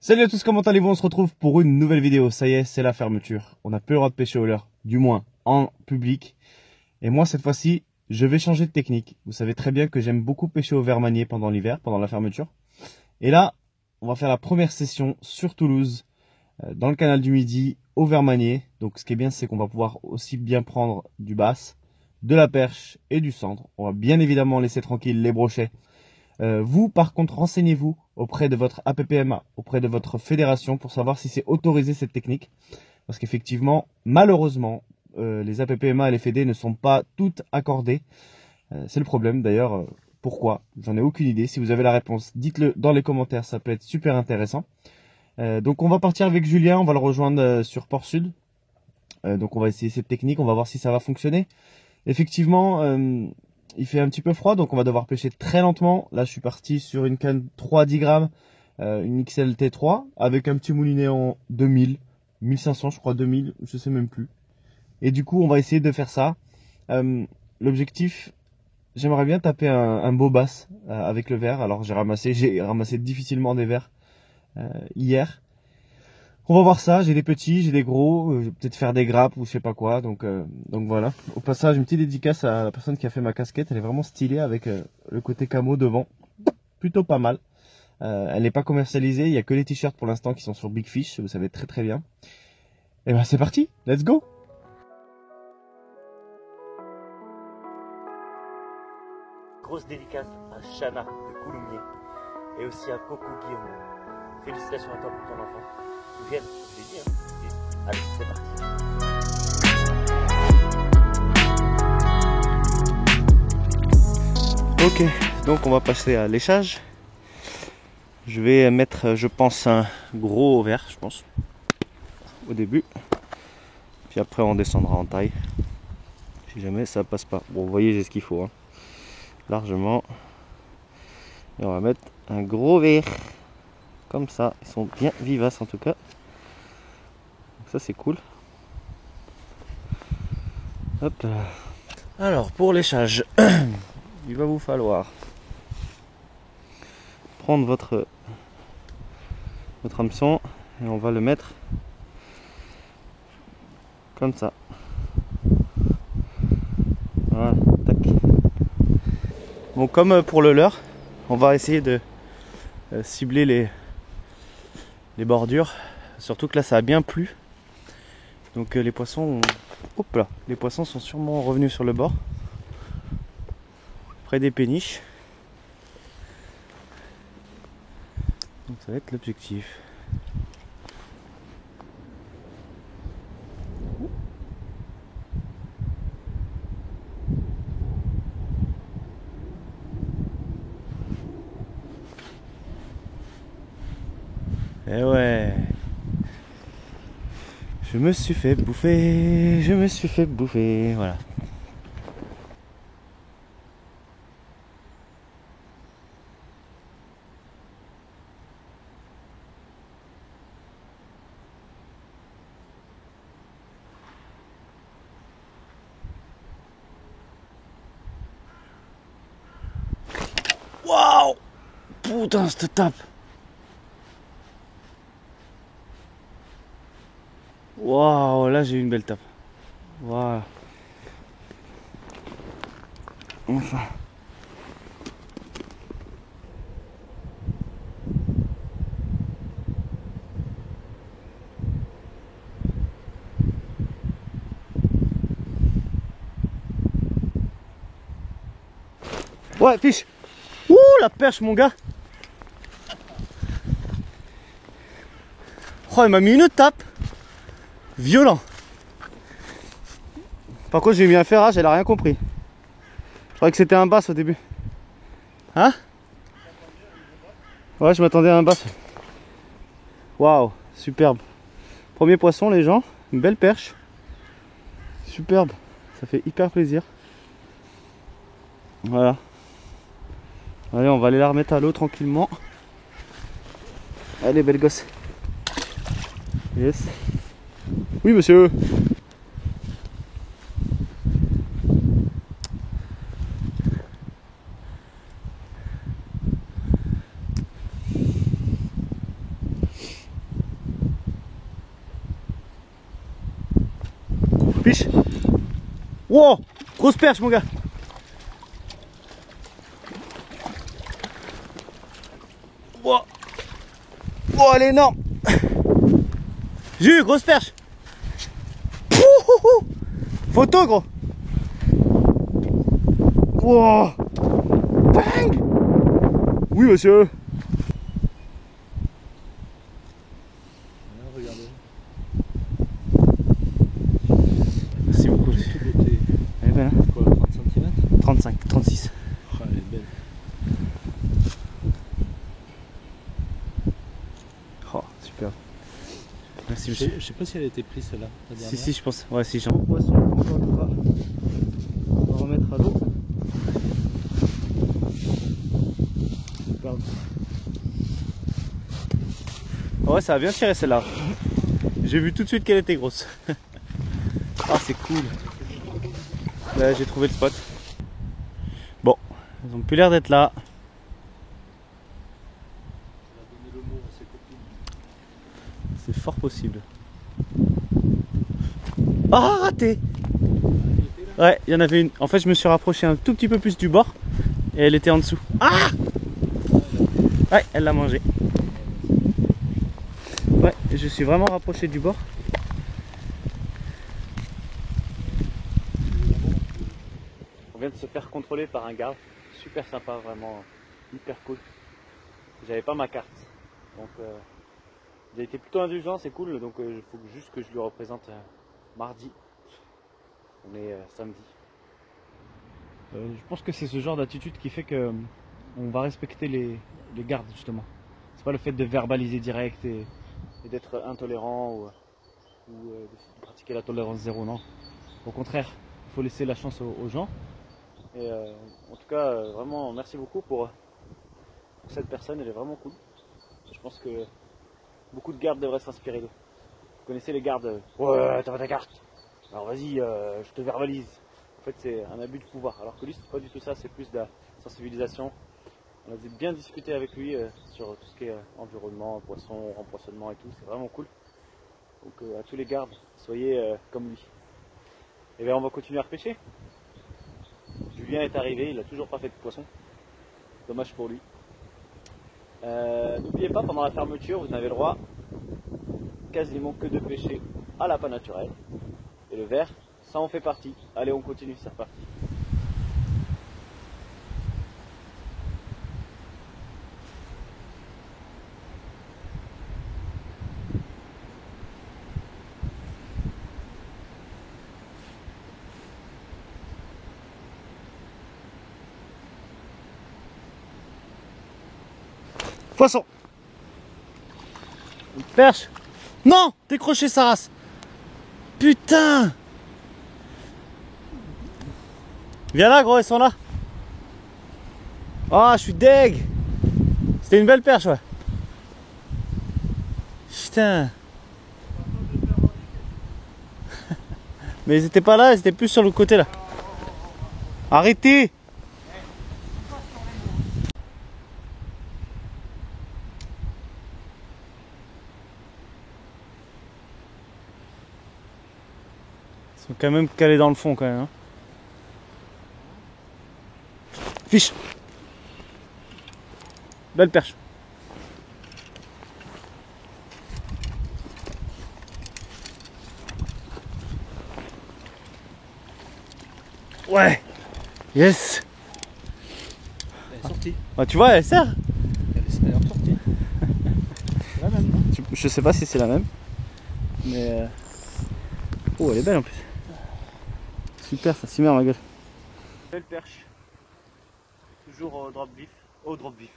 Salut à tous, comment allez-vous? On se retrouve pour une nouvelle vidéo. Ça y est, c'est la fermeture. On n'a plus le droit de pêcher au leurre, du moins en public. Et moi, cette fois-ci, je vais changer de technique. Vous savez très bien que j'aime beaucoup pêcher au verre manier pendant l'hiver, pendant la fermeture. Et là, on va faire la première session sur Toulouse, dans le canal du Midi, au verre manier. Donc ce qui est bien, c'est qu'on va pouvoir aussi bien prendre du basse, de la perche et du cendre. On va bien évidemment laisser tranquille les brochets. Vous, par contre, renseignez-vous auprès de votre APPMA, auprès de votre fédération pour savoir si c'est autorisé cette technique. Parce qu'effectivement, malheureusement, les APPMA et les fédés ne sont pas toutes accordées. C'est le problème d'ailleurs. Pourquoi? J'en ai aucune idée. Si vous avez la réponse, dites-le dans les commentaires, ça peut être super intéressant. Donc on va partir avec Julien, on va le rejoindre sur Port Sud. Donc on va essayer cette technique, on va voir si ça va fonctionner. Effectivement, il fait un petit peu froid, donc on va devoir pêcher très lentement. Là, je suis parti sur une canne 3 à 10 grammes, une XL T3, avec un petit moulinet en 2000, 1500, je crois 2000, je sais même plus. Et du coup, on va essayer de faire ça. L'objectif, j'aimerais bien taper un beau bass avec le verre. Alors j'ai ramassé difficilement des verres hier. On va voir ça, j'ai des petits, j'ai des gros, je vais peut-être faire des grappes ou je sais pas quoi, donc voilà. Au passage, une petite dédicace à la personne qui a fait ma casquette, elle est vraiment stylée avec le côté camo devant, plutôt pas mal. Elle n'est pas commercialisée, il n'y a que les t-shirts pour l'instant qui sont sur Big Fish, vous savez très très bien. Et ben c'est parti, let's go! Grosse dédicace à Chana de Coulommiers et aussi à Coco Guillaume. Félicitations à toi pour ton enfant. Viens, je l'ai dit, hein. Allez, c'est parti. Ok, donc on va passer à léchage. Je vais mettre, je pense, un gros verre, je pense, au début. Puis après on descendra en taille. Si jamais ça passe pas. Bon, vous voyez, j'ai ce qu'il faut, hein. Largement. Et on va mettre un gros verre. Comme ça, ils sont bien vivaces en tout cas. Donc ça c'est cool. Hop là. Alors pour léchage, il va vous falloir prendre votre hameçon et on va le mettre comme ça. Voilà, tac. Bon, comme pour le leurre, on va essayer de cibler les bordures, surtout que là ça a bien plu, donc les poissons hop là, les poissons sont sûrement revenus sur le bord près des péniches, donc ça va être l'objectif. Et ouais, je me suis fait bouffer, voilà. Waouh, putain, cette tape. Waouh, là j'ai eu une belle tape. Voilà. Enfin. Ouais, fiche. Ouh, la perche, mon gars. Oh, il m'a mis une tape. Violent. Par contre, j'ai mis un ferrage, elle a rien compris. Je croyais que c'était un bass au début. Hein? Ouais, je m'attendais à un bass. Waouh, superbe. Premier poisson, les gens. Une belle perche. Superbe. Ça fait hyper plaisir. Voilà. Allez, on va aller la remettre à l'eau tranquillement. Allez, belle gosse. Yes. Oui, monsieur. Wow, grosse perche mon gars. Wow. Oh, elle est énorme. J'ai eu grosse perche. Photo gros. Wow. Bang. Oui monsieur. Regardez. Merci beaucoup. Elle est belle hein. Quoi, 30 cm? 35, 36. Oh, elle est belle. Oh, super. Merci Je monsieur. sais pas si elle a été prise celle-là. La Si, dernière. si, je pense. Ouais, si, j'en. Poisson, encore une fois. On va remettre à l'eau. Superbe. Ouais, ça a bien tiré celle-là. J'ai vu tout de suite qu'elle était grosse. Ah, c'est cool. Là, j'ai trouvé le spot. Bon, ils ont plus l'air d'être là. Elle a donné le mot à ses copines. C'est fort possible. Ah, raté! Ouais, il y en avait une. En fait, je me suis rapproché un tout petit peu plus du bord et elle était en dessous. Ah! Ouais, elle l'a mangé. Ouais, je suis vraiment rapproché du bord. On vient de se faire contrôler par un garde. Super sympa, vraiment hyper cool. J'avais pas ma carte. Donc, il a été plutôt indulgent, c'est cool. Donc, il faut juste que je lui représente mardi. On est samedi. Je pense que c'est ce genre d'attitude qui fait que on va respecter les gardes justement. C'est pas le fait de verbaliser direct et d'être intolérant ou de pratiquer la tolérance zéro, non. Au contraire, il faut laisser la chance aux gens. Et en tout cas, vraiment merci beaucoup pour cette personne, elle est vraiment cool. Je pense que beaucoup de gardes devraient s'inspirer d'eux. Vous connaissez les gardes, ouais, t'as pas ta carte, alors vas-y, je te verbalise. En fait, c'est un abus de pouvoir. Alors que lui, c'est pas du tout ça, c'est plus de la sensibilisation. On a bien discuté avec lui sur tout ce qui est environnement, poisson, rempoisonnement et tout. C'est vraiment cool. Donc, à tous les gardes, soyez comme lui. Et bien, on va continuer à repêcher. Julien est arrivé, il n'a toujours pas fait de poisson. Dommage pour lui. N'oubliez pas, pendant la fermeture, vous n'avez le droit quasiment que de pêcher à l'appât naturel. Et le verre, ça en fait partie. Allez, on continue, c'est reparti. Poisson. Une perche. Non, décroché sa race. Putain. Viens là gros, ils sont là. Ah, je suis deg. C'était une belle perche, ouais. Putain. Mais ils étaient pas là, ils étaient plus sur le côté là. Arrêtez. Ils sont quand même calés dans le fond quand même. Hein. Fiche. Belle perche. Ouais. Yes. Elle est sortie. Bah, tu vois, elle sert. Elle est ressortie. C'est la même, non? Je sais pas si c'est la même. Mais... Oh, elle est belle en plus. Super, ça s'y met ma gueule. Belle perche. Toujours au drop vif. Au drop vif.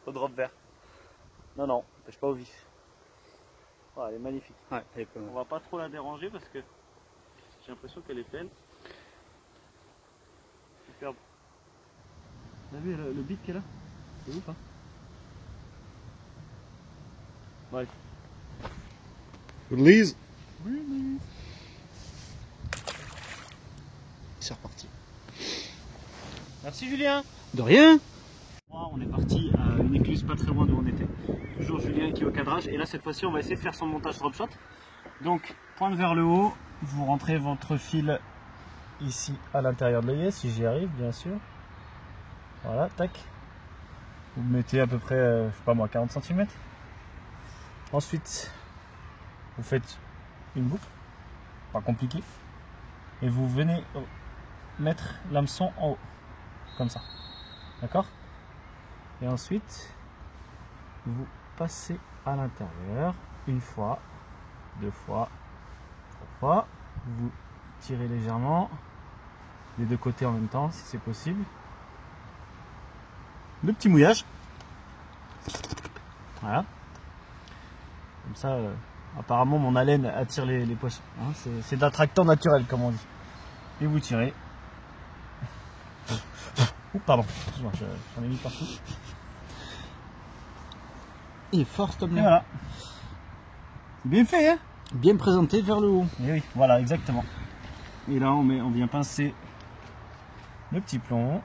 Au drop vert. Non, non, pêche pas au vif. Oh, elle est magnifique. Ouais, elle est pas mal. On va pas trop la déranger parce que j'ai l'impression qu'elle est pleine. Superbe. Vous avez vu le beat qu'elle a? C'est ouf, hein? Bon, allez. Release. C'est reparti. Merci Julien. De rien. On est parti à une écluse pas très loin d'où on était. Toujours Julien qui est au cadrage. Et là cette fois-ci on va essayer de faire son montage drop shot. Donc pointe vers le haut, vous rentrez votre fil ici à l'intérieur de l'œillet, si j'y arrive bien sûr. Voilà, tac. Vous mettez à peu près, je sais pas moi, 40 cm. Ensuite, vous faites une boucle, pas compliqué. Et vous venez mettre l'hameçon en haut, comme ça. D'accord? Et ensuite, vous passez à l'intérieur, une fois, deux fois, trois fois. Vous tirez légèrement, des deux côtés en même temps, si c'est possible. Le petit mouillage. Voilà. Comme ça, apparemment, mon haleine attire les poissons. Hein, c'est d'attractant naturel, comme on dit. Et vous tirez. Ouh, pardon, excuse-moi, j'en ai mis partout. Il est fort, Tom. Et voilà. Bien fait, hein? Bien présenté vers le haut. Et oui, voilà, exactement. Et là, on vient pincer le petit plomb.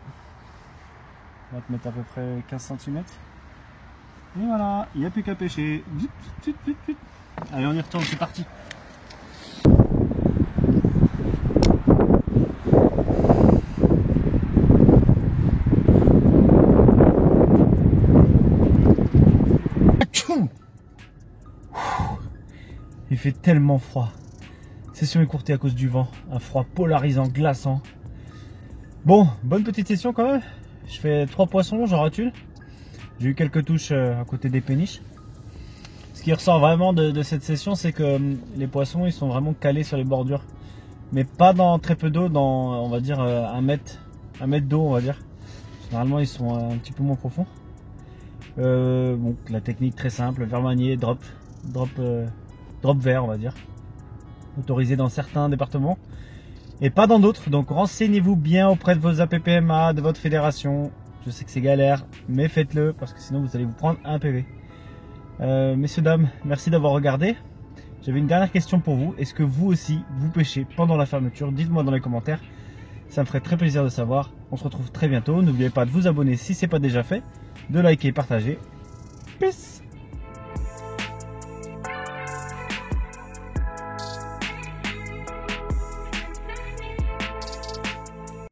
On va te mettre à peu près 15 cm. Et voilà, il n'y a plus qu'à pêcher. Allez, on y retourne, c'est parti. Il fait tellement froid. Session écourtée à cause du vent. Un froid polarisant, glaçant. Bon, bonne petite session quand même. Je fais 3 poissons, j'en rate une. J'ai eu quelques touches à côté des péniches. Ce qui ressort vraiment de cette session, c'est que les poissons, ils sont vraiment calés sur les bordures. Mais pas dans très peu d'eau, dans on va dire 1 mètre d'eau, on va dire. Généralement, ils sont un petit peu moins profonds. Bon, la technique très simple, verre manier, drop vert, on va dire. Autorisé dans certains départements et pas dans d'autres. Donc renseignez-vous bien auprès de vos APPMA, de votre fédération. Je sais que c'est galère, mais faites-le parce que sinon vous allez vous prendre un PV. Messieurs, dames, merci d'avoir regardé. J'avais une dernière question pour vous. Est-ce que vous aussi, vous pêchez pendant la fermeture? Dites-moi dans les commentaires. Ça me ferait très plaisir de savoir. On se retrouve très bientôt. N'oubliez pas de vous abonner si ce n'est pas déjà fait, de liker et partager. Peace!